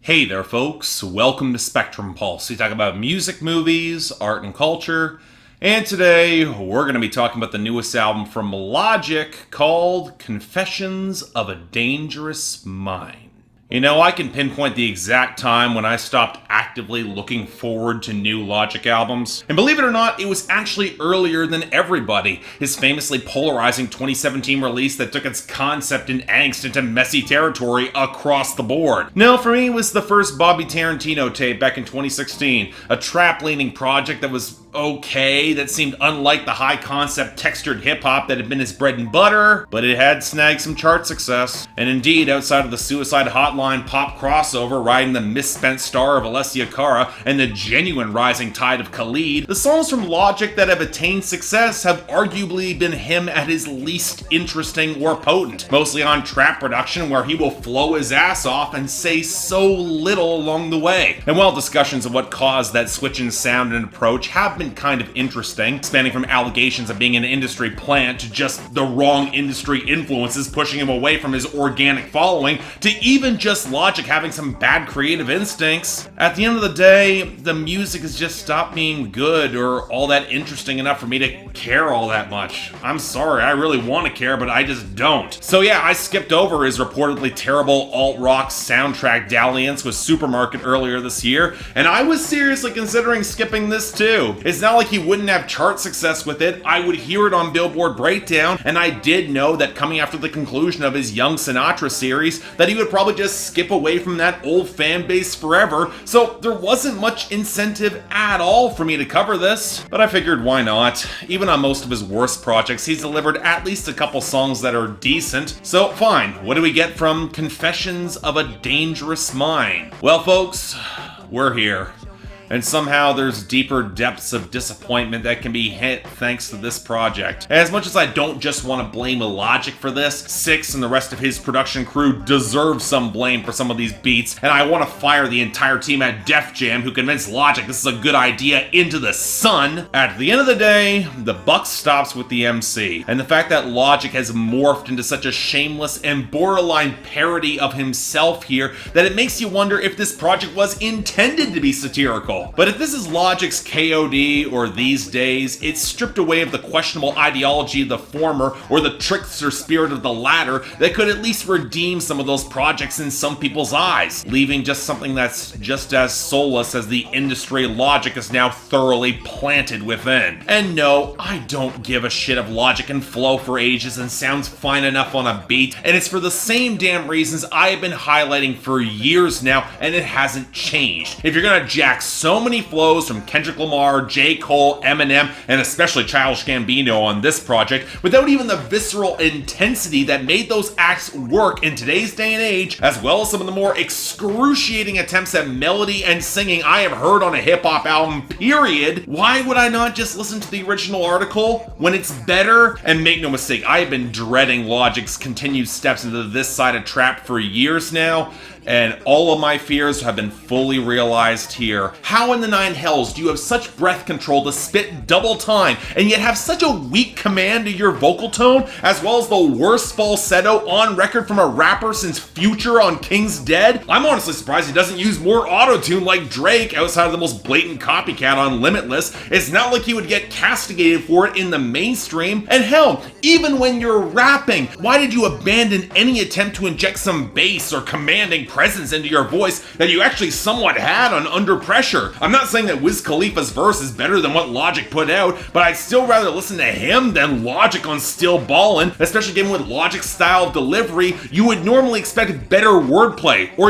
Hey there folks, welcome to Spectrum Pulse. We talk about music, movies, art and culture, and today we're going to be talking about the newest album from Logic called Confessions of a Dangerous Mind. You know, I can pinpoint the exact time when I stopped actively looking forward to new Logic albums. And believe it or not, it was actually earlier than Everybody, his famously polarizing 2017 release that took its concept and angst into messy territory across the board. No, for me, it was the first Bobby Tarantino tape back in 2016, a trap-leaning project that was okay, that seemed unlike the high-concept textured hip-hop that had been his bread and butter, but it had snagged some chart success. And indeed, outside of the Suicide Hotline pop crossover riding the misspent star of Alessia Cara and the genuine rising tide of Khalid, the songs from Logic that have attained success have arguably been him at his least interesting or potent, mostly on trap production where he will flow his ass off and say so little along the way. And while discussions of what caused that switch in sound and approach have been kind of interesting, spanning from allegations of being an industry plant to just the wrong industry influences pushing him away from his organic following, to even just Logic having some bad creative instincts, at the end of the day, the music has just stopped being good or all that interesting enough for me to care all that much. I'm sorry, I really want to care, but I just don't. So yeah, I skipped over his reportedly terrible alt-rock soundtrack dalliance with Supermarket earlier this year, and I was seriously considering skipping this too. It's not like he wouldn't have chart success with it. I would hear it on Billboard Breakdown, and I did know that coming after the conclusion of his Young Sinatra series, that he would probably just skip away from that old fan base forever, so there wasn't much incentive at all for me to cover this. But I figured, why not? Even on most of his worst projects, he's delivered at least a couple songs that are decent. So fine, what do we get from Confessions of a Dangerous Mind? Well folks, we're here. And somehow there's deeper depths of disappointment that can be hit thanks to this project. As much as I don't just want to blame Logic for this, Six and the rest of his production crew deserve some blame for some of these beats, and I want to fire the entire team at Def Jam who convinced Logic this is a good idea into the sun. At the end of the day, the buck stops with the MC, and the fact that Logic has morphed into such a shameless and borderline parody of himself here that it makes you wonder if this project was intended to be satirical. But if this is Logic's KOD or These Days, it's stripped away of the questionable ideology of the former or the trickster spirit of the latter that could at least redeem some of those projects in some people's eyes, leaving just something that's just as soulless as the industry Logic is now thoroughly planted within. And no, I don't give a shit if Logic can flow for ages and sounds fine enough on a beat, and it's for the same damn reasons I have been highlighting for years now, and it hasn't changed. If you're gonna jack so many flows from Kendrick Lamar, J. Cole, Eminem, and especially Childish Gambino on this project, without even the visceral intensity that made those acts work in today's day and age, as well as some of the more excruciating attempts at melody and singing I have heard on a hip-hop album, period, why would I not just listen to the original article when it's better? And make no mistake, I have been dreading Logic's continued steps into this side of trap for years now, and all of my fears have been fully realized here. How in the nine hells do you have such breath control to spit double time and yet have such a weak command to your vocal tone, as well as the worst falsetto on record from a rapper since Future on King's Dead? I'm honestly surprised he doesn't use more auto-tune like Drake outside of the most blatant copycat on Limitless. It's not like he would get castigated for it in the mainstream. And hell, even when you're rapping, why did you abandon any attempt to inject some bass or commanding presence into your voice that you actually somewhat had on Under Pressure? I'm not saying that Wiz Khalifa's verse is better than what Logic put out, but I'd still rather listen to him than Logic on Still Ballin', especially given with Logic's style of delivery, you would normally expect better wordplay, or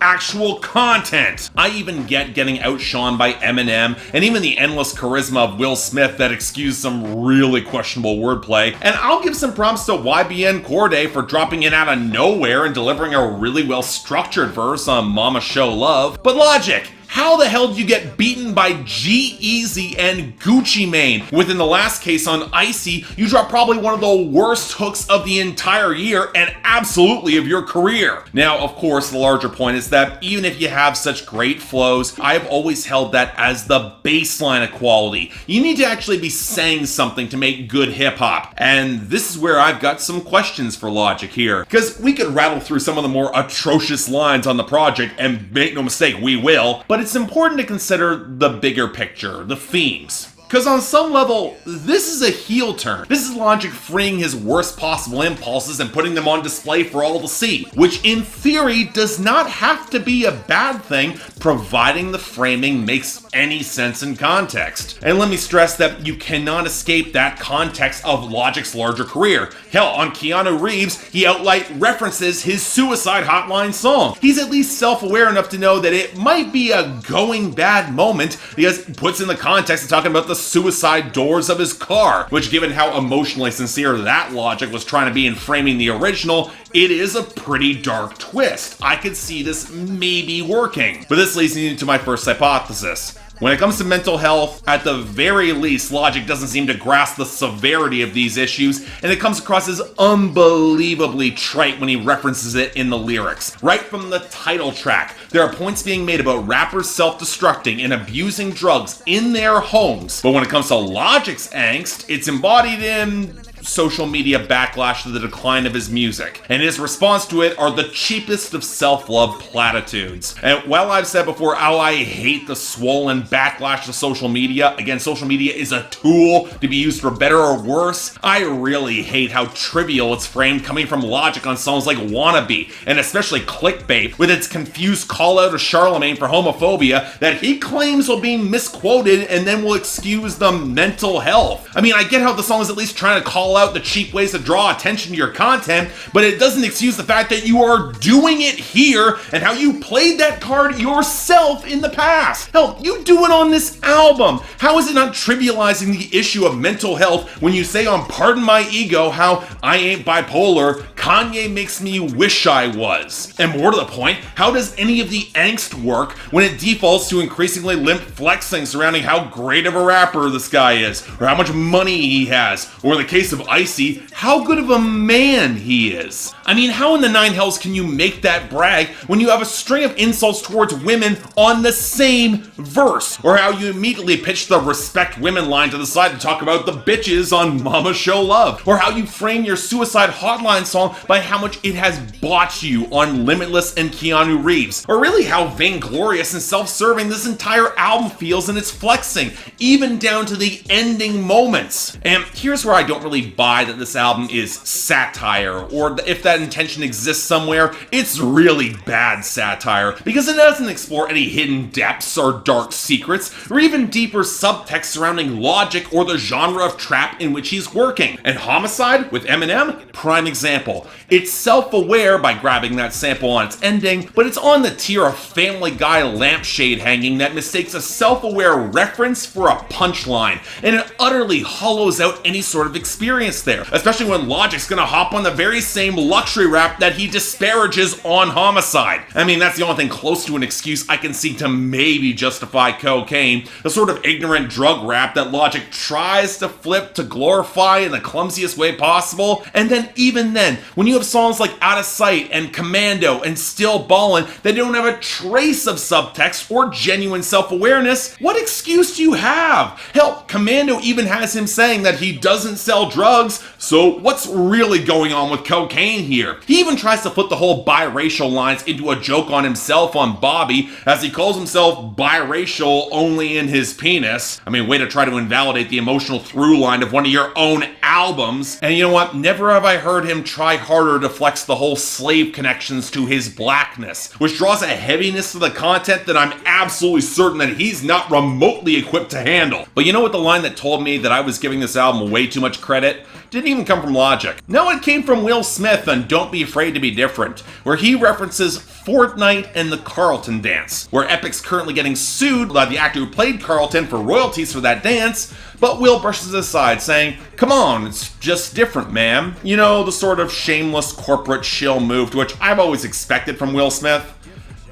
actual content. I even get getting outshone by Eminem, and even the endless charisma of Will Smith that excused some really questionable wordplay, and I'll give some prompts to YBN Corday for dropping in out of nowhere and delivering a really well structured verse on Mama Show Love. But Logic, How the hell did you get beaten by G-Eazy and Gucci Mane? Within the last case on Icy, you dropped probably one of the worst hooks of the entire year and absolutely of your career. Now, of course, the larger point is that even if you have such great flows, I've always held that as the baseline of quality. You need to actually be saying something to make good hip-hop. And this is where I've got some questions for Logic here. Because we could rattle through some of the more atrocious lines on the project, and make no mistake, we will, but it's important to consider the bigger picture, the themes. Because on some level, this is a heel turn. This is Logic freeing his worst possible impulses and putting them on display for all to see, which in theory does not have to be a bad thing, providing the framing makes any sense in context. And let me stress that you cannot escape that context of Logic's larger career. Hell, on Keanu Reeves, he outright references his Suicide Hotline song. He's at least self-aware enough to know that it might be a going bad moment because he puts in the context of talking about the suicide doors of his car, which given how emotionally sincere that Logic was trying to be in framing the original, it is a pretty dark twist. I could see this maybe working. But this leads me to my first hypothesis. When it comes to mental health, at the very least, Logic doesn't seem to grasp the severity of these issues, and it comes across as unbelievably trite when he references it in the lyrics. Right from the title track, there are points being made about rappers self-destructing and abusing drugs in their homes, but when it comes to Logic's angst, it's embodied in social media backlash to the decline of his music, and his response to it are the cheapest of self-love platitudes. And while I've said before how I hate the swollen backlash to social media, again, social media is a tool to be used for better or worse, I really hate how trivial it's framed coming from Logic on songs like Wannabe, and especially Clickbait, with its confused call out of Charlemagne for homophobia that he claims will be misquoted and then will excuse the mental health. I mean, I get how the song is at least trying to call out the cheap ways to draw attention to your content, but it doesn't excuse the fact that you are doing it here and how you played that card yourself in the past. Hell, you do it on this album. How is it not trivializing the issue of mental health when you say on Pardon My Ego how I ain't bipolar, Kanye makes me wish I was? And more to the point, how does any of the angst work when it defaults to increasingly limp flexing surrounding how great of a rapper this guy is, or how much money he has, or in the case of Icy, how good of a man he is? I mean, how in the nine hells can you make that brag when you have a string of insults towards women on the same verse? Or how you immediately pitch the respect women line to the side to talk about the bitches on Mama Show Love? Or how you frame your Suicide Hotline song by how much it has bought you on Limitless and Keanu Reeves? Or really how vainglorious and self-serving this entire album feels in its flexing, even down to the ending moments. And here's where I don't really buy that this album is satire, or if that intention exists somewhere, it's really bad satire, because it doesn't explore any hidden depths or dark secrets, or even deeper subtext surrounding Logic or the genre of trap in which he's working. And Homicide, with Eminem, prime example. It's self-aware by grabbing that sample on its ending, but it's on the tier of Family Guy lampshade hanging that mistakes a self-aware reference for a punchline, and it utterly hollows out any sort of experience there, especially when Logic's gonna hop on the very same luxury rap that he disparages on Homicide. I mean, that's the only thing close to an excuse I can see to maybe justify cocaine, the sort of ignorant drug rap that Logic tries to flip to glorify in the clumsiest way possible. And then even then, when you have songs like Out of Sight and Commando and Still Ballin' that don't have a trace of subtext or genuine self-awareness, what excuse do you have? Hell, Commando even has him saying that he doesn't sell drugs, so what's really going on with cocaine here? He even tries to flip the whole biracial lines into a joke on himself on Bobby, as he calls himself biracial only in his penis. I mean, way to try to invalidate the emotional through line of one of your own albums. And you know what? Never have I heard him try harder to flex the whole slave connections to his blackness, which draws a heaviness to the content that I'm absolutely certain that he's not remotely equipped to handle. But you know what the line that told me that I was giving this album way too much credit? Didn't even come from Logic. No, it came from Will Smith on Don't Be Afraid to Be Different, where he references Fortnite and the Carlton dance, where Epic's currently getting sued by the actor who played Carlton for royalties for that dance, but Will brushes it aside, saying, "Come on, it's just different, man." You know, the sort of shameless corporate shill move to which I've always expected from Will Smith.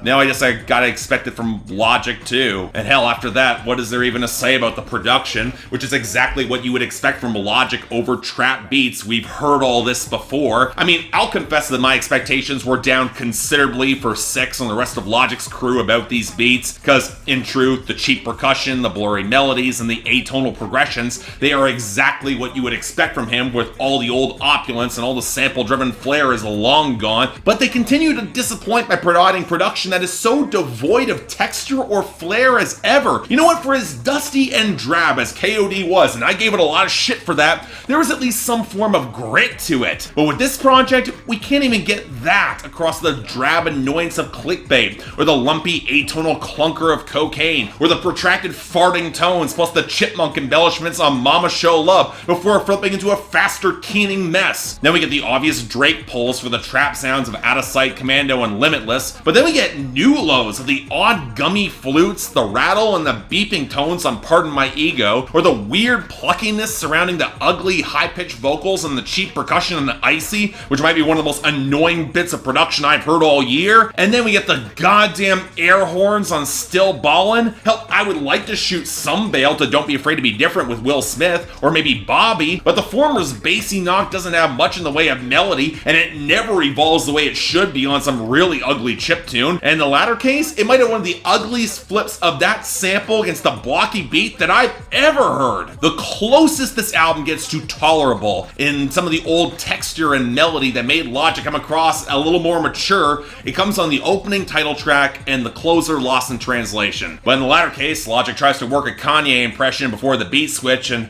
Now I guess I gotta expect it from Logic too. And hell, after that, what is there even to say about the production, which is exactly what you would expect from Logic over trap beats. We've heard all this before. I mean, I'll confess that my expectations were down considerably for Six and the rest of Logic's crew about these beats, because in truth, the cheap percussion, the blurry melodies, and the atonal progressions, they are exactly what you would expect from him, with all the old opulence and all the sample-driven flair is long gone, but they continue to disappoint by providing production that is so devoid of texture or flair as ever. You know what, for as dusty and drab as KOD was, and I gave it a lot of shit for that, there was at least some form of grit to it. But with this project, we can't even get that across the drab annoyance of clickbait, or the lumpy atonal clunker of cocaine, or the protracted farting tones plus the chipmunk embellishments on Mama Show Love before flipping into a faster keening mess. Then we get the obvious Drake pulls for the trap sounds of Out of Sight, Commando, and Limitless, but then we get new lows of the odd gummy flutes, the rattle, and the beeping tones on Pardon My Ego, or the weird pluckiness surrounding the ugly high-pitched vocals and the cheap percussion and the icy, which might be one of the most annoying bits of production I've heard all year. And then we get the goddamn air horns on Still Ballin'. Hell, I would like to shoot some bail to Don't Be Afraid to Be Different with Will Smith, or maybe Bobby, but the former's bassy knock doesn't have much in the way of melody, and it never evolves the way it should be on some really ugly chiptune. And in the latter case, it might have one of the ugliest flips of that sample against the blocky beat that I've ever heard. The closest this album gets to tolerable in some of the old texture and melody that made Logic come across a little more mature, it comes on the opening title track and the closer, Lost in Translation. But in the latter case, Logic tries to work a Kanye impression before the beat switch, and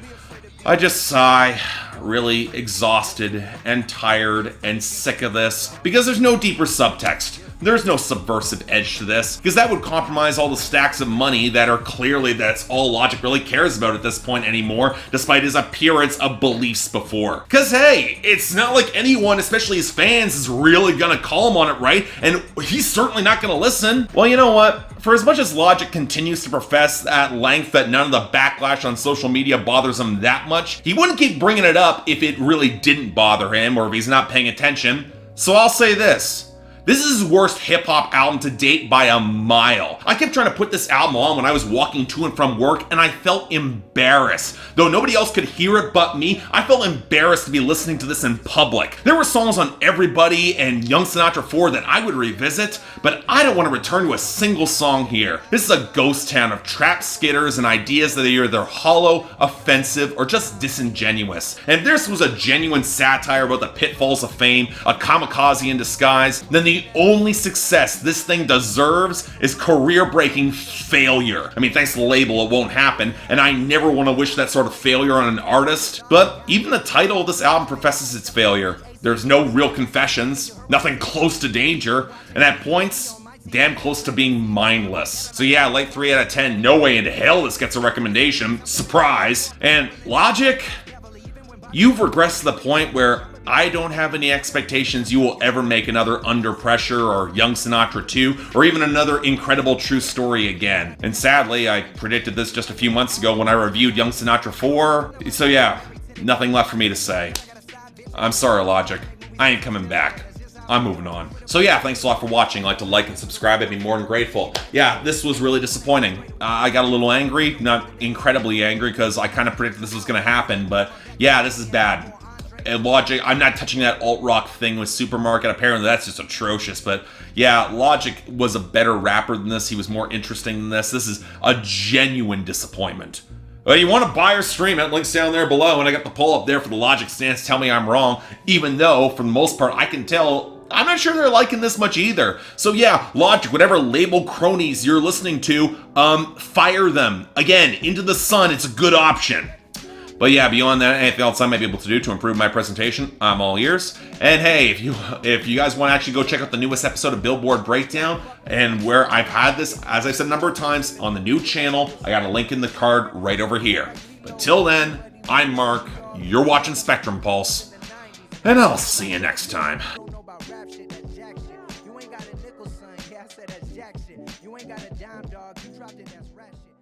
I just sigh, really exhausted and tired and sick of this, because there's no deeper subtext. There's no subversive edge to this, because that would compromise all the stacks of money that are clearly that's all Logic really cares about at this point anymore, despite his appearance of beliefs before. Because hey, it's not like anyone, especially his fans, is really gonna call him on it, right? And he's certainly not gonna listen. Well, you know what? For as much as Logic continues to profess at length that none of the backlash on social media bothers him that much, he wouldn't keep bringing it up if it really didn't bother him or if he's not paying attention. So I'll say this. This is his worst hip-hop album to date by a mile. I kept trying to put this album on when I was walking to and from work, and I felt embarrassed. Though nobody else could hear it but me, I felt embarrassed to be listening to this in public. There were songs on Everybody and Young Sinatra 4 that I would revisit, but I don't want to return to a single song here. This is a ghost town of trap skitters and ideas that are either hollow, offensive, or just disingenuous. And if this was a genuine satire about the pitfalls of fame, a kamikaze in disguise, then the only success this thing deserves is career-breaking failure. I mean, thanks to the label, it won't happen, and I never want to wish that sort of failure on an artist, but even the title of this album professes its failure. There's no real confessions, nothing close to danger, and at points, damn close to being mindless. So yeah, like 3 out of 10, no way in hell this gets a recommendation. Surprise! And Logic, you've regressed to the point where I don't have any expectations you will ever make another Under Pressure or Young Sinatra 2 or even another Incredible True Story again. And sadly, I predicted this just a few months ago when I reviewed Young Sinatra 4. So yeah, nothing left for me to say. I'm sorry, Logic. I ain't coming back. I'm moving on. So yeah, thanks a lot for watching. I'd like to like and subscribe. I'd be more than grateful. Yeah, this was really disappointing. I got a little angry, not incredibly angry, because I kind of predicted this was going to happen, but yeah, this is bad. And Logic, I'm not touching that alt-rock thing with Supermarket. Apparently that's just atrocious, but yeah, Logic was a better rapper than this. He was more interesting than this. This is a genuine disappointment. Well, you want to buy or stream it, links down there below, and I got the poll up there for the Logic stance. Tell me I'm wrong, even though, for the most part, I can tell I'm not sure they're liking this much either. So yeah, Logic, whatever label cronies you're listening to, fire them. Again, into the sun, it's a good option. But yeah, beyond that, anything else I might be able to do to improve my presentation, I'm all ears. And hey, if you guys want to actually go check out the newest episode of Billboard Breakdown, and where I've had this, as I said a number of times, on the new channel, I got a link in the card right over here. But till then, I'm Mark, you're watching Spectrum Pulse, and I'll see you next time. You ain't got a dime, dog. You dropped in, that's rat shit.